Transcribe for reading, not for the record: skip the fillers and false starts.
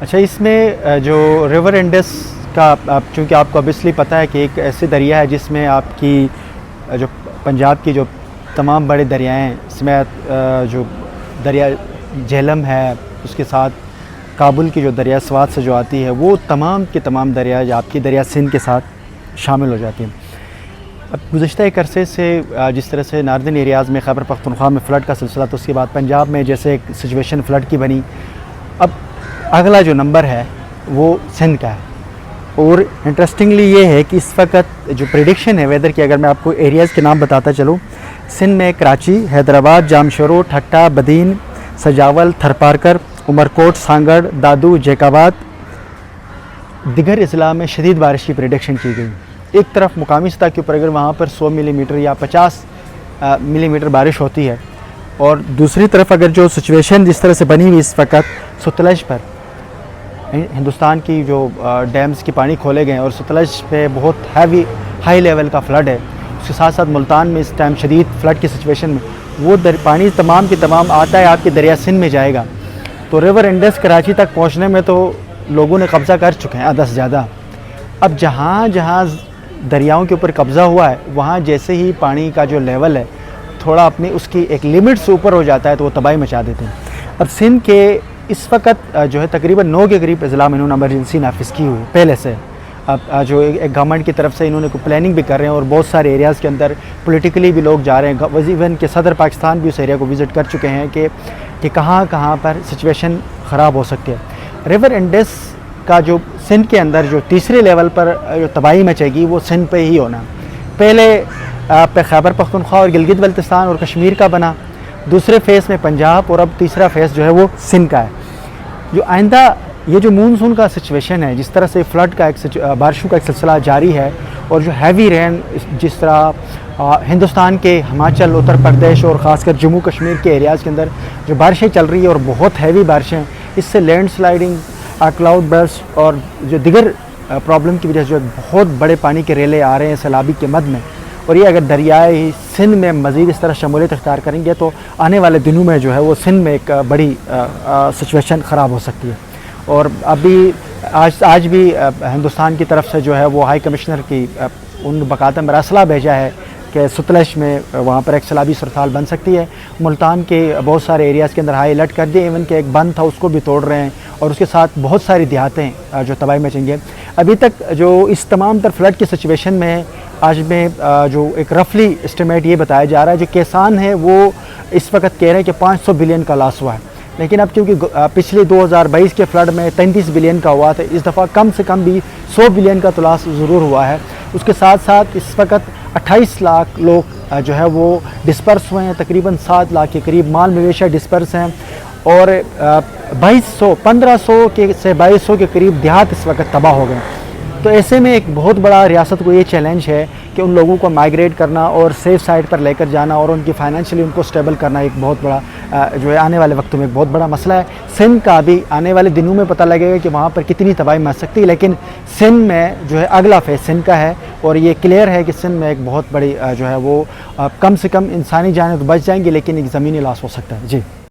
اچھا، اس میں جو ریور انڈس کا چونکہ آپ کو ابویسلی پتہ ہے کہ ایک ایسے دریا ہے جس میں آپ کی جو پنجاب کی جو تمام بڑے دریائیں سمیت جو دریا جہلم ہے، اس کے ساتھ کابل کی جو دریا سوات سے جو آتی ہے، وہ تمام کے تمام دریا جو آپ کی دریا سندھ کے ساتھ شامل ہو جاتی ہیں۔ اب گزشتہ ایک عرصے سے جس طرح سے ناردرن ایریاز میں خیبر پختونخوا میں فلڈ کا سلسلہ، تو اس کے بعد پنجاب میں جیسے ایک سچویشن فلڈ کی بنی، اب اگلا جو نمبر ہے وہ سندھ کا ہے۔ اور انٹرسٹنگلی یہ ہے کہ اس وقت جو پریڈکشن ہے ویدر کی، اگر میں آپ کو ایریاز کے نام بتاتا چلوں، سندھ میں کراچی، حیدرآباد، جامشورو، ٹھٹہ، بدین، سجاول، تھرپارکر، عمرکوٹ، سانگڑ، دادو، جیکاباد، دیگر اضلاع میں شدید بارش کی پریڈکشن کی گئی۔ ایک طرف مقامی سطح کے اوپر اگر وہاں پر 100 ملی میٹر یا 50 ملی میٹر بارش ہوتی ہے، اور دوسری طرف اگر جو سچویشن جس طرح سے بنی ہوئی اس وقت ستلج پر ہندوستان کی جو ڈیمز کی پانی کھولے گئے ہیں اور ستلج پہ بہت ہائی لیول کا فلڈ ہے، اس کے ساتھ ساتھ ملتان میں اس ٹائم شدید فلڈ کی سچویشن میں وہ پانی تمام کے تمام آتا ہے آپ کے دریا سندھ میں جائے گا، تو ریور انڈس کراچی تک پہنچنے میں تو لوگوں نے قبضہ کر چکے ہیں آدھا سے زیادہ۔ اب جہاں جہاں دریاؤں کے اوپر قبضہ ہوا ہے، وہاں جیسے ہی پانی کا جو لیول ہے تھوڑا اپنی اس کی ایک لمٹ سے اوپر ہو جاتا ہے تو وہ تباہی مچا دیتے ہیں۔ اب سندھ کے اس وقت جو ہے تقریباً 9 کے قریب اضلاع میں انہوں نے ایمرجنسی نافذ کی ہوئی پہلے سے۔ اب جو ایک گورنمنٹ کی طرف سے انہوں نے پلاننگ بھی کر رہے ہیں، اور بہت سارے ایریاز کے اندر پولیٹیکلی بھی لوگ جا رہے ہیں، ایون کہ صدر پاکستان بھی اس ایریا کو وزٹ کر چکے ہیں کہ کہاں کہاں پر سچویشن خراب ہو سکتی ہے۔ ریور انڈس کا جو سندھ کے اندر جو تیسرے لیول پر جو تباہی مچے گی وہ سندھ پہ ہی ہونا، پہلے پہ خیبر پختونخوا اور گلگت بلتستان اور کشمیر کا بنا، دوسرے فیز میں پنجاب، اور اب تیسرا فیز جو ہے وہ سندھ کا ہے۔ جو آئندہ یہ جو مونسون کا سچویشن ہے، جس طرح سے فلڈ کا بارشوں کا ایک سلسلہ جاری ہے، اور جو ہیوی رین جس طرح ہندوستان کے ہماچل، اتر پردیش اور خاص کر جموں کشمیر کے ایریاز کے اندر جو بارشیں چل رہی ہیں اور بہت ہیوی بارشیں، اس سے لینڈ سلائڈنگ، کلاؤڈ برسٹ اور جو دیگر پرابلم کی وجہ سے جو بہت بڑے پانی کے ریلے آ رہے ہیں سیلابی کے مد میں، اور یہ اگر دریائے سندھ میں مزید اس طرح شمولیت اختیار کریں گے تو آنے والے دنوں میں جو ہے وہ سندھ میں ایک بڑی سچویشن خراب ہو سکتی ہے۔ اور ابھی آج بھی ہندوستان کی طرف سے جو ہے وہ ہائی کمشنر کی ان باقاعدہ مراسلہ بھیجا ہے کہ ستلج میں وہاں پر ایک سیلابی صورتحال بن سکتی ہے۔ ملتان کے بہت سارے ایریاز کے اندر ہائی الرٹ کر دیے، ایون کہ ایک بند تھا اس کو بھی توڑ رہے ہیں، اور اس کے ساتھ بہت ساری دیہاتیں جو تباہی مچیں گے۔ ابھی تک جو اس تمام تر فلڈ کی سچویشن میں آج میں جو ایک رفلی اسٹیمیٹ یہ بتایا جا رہا ہے، جو کسان ہیں وہ اس وقت کہہ رہے ہیں کہ 500 بلین کا لاس ہوا ہے، لیکن اب کیونکہ پچھلے 2022 کے فلڈ میں 33 بلین کا ہوا تھا، اس دفعہ کم سے کم بھی 100 بلین کا تو لاس ضرور ہوا ہے۔ اس کے ساتھ ساتھ اس وقت 28 لاکھ لوگ جو ہے وہ ڈسپرس ہوئے ہیں، تقریباً 7 لاکھ کے قریب مال مویشیاں ڈسپرس ہیں، اور 1500 سے 2200 کے قریب دیہات اس وقت تباہ ہو گئے۔ تو ایسے میں ایک بہت بڑا ریاست کو یہ چیلنج ہے کہ ان لوگوں کو مائیگریٹ کرنا اور سیف سائڈ پر لے کر جانا، اور ان کی فائنینشلی ان کو سٹیبل کرنا ایک بہت بڑا جو ہے آنے والے وقتوں میں ایک بہت بڑا مسئلہ ہے۔ سندھ کا بھی آنے والے دنوں میں پتہ لگے گا کہ وہاں پر کتنی تباہی مچ سکتی ہے، لیکن سندھ میں جو ہے اگلا فیز سندھ کا ہے، اور یہ کلیئر ہے کہ سندھ میں ایک بہت بڑی جو ہے وہ کم سے کم انسانی جانیں تو بچ جائیں گی، لیکن ایک زمینی لاس ہو سکتا ہے۔ جی